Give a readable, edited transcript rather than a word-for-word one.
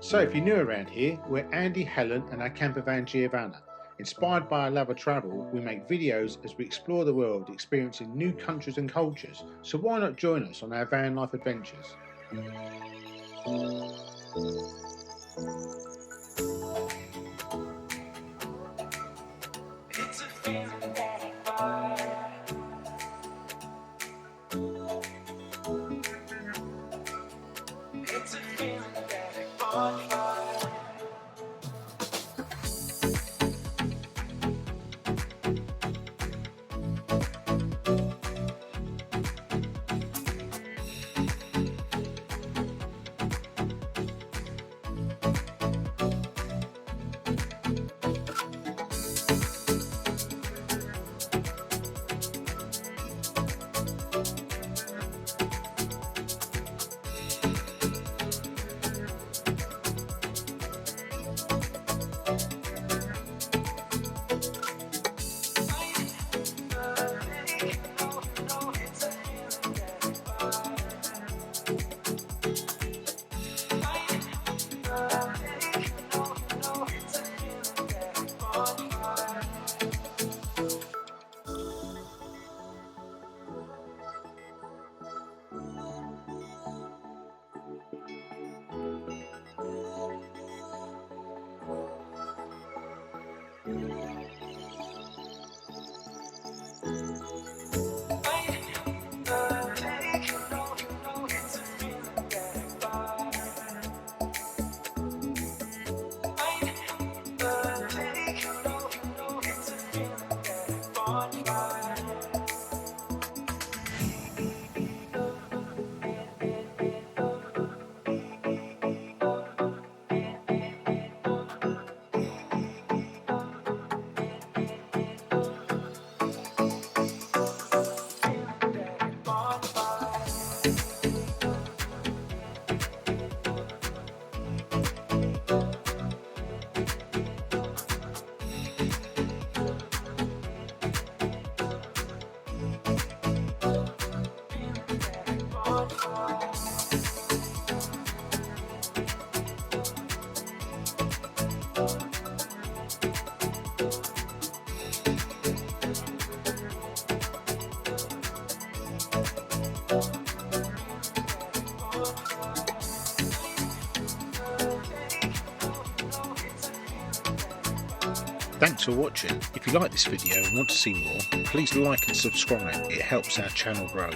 So if you're new around here, we're Andy, Helen and our campervan Giovanna. Inspired by our love of travel, we make videos as we explore the world, experiencing new countries and cultures. So why not join us on our van life adventures? It's a feeling that I find. It's a feeling that I find. Thanks for watching. If you like this video and want to see more, please like and subscribe. It helps our channel grow.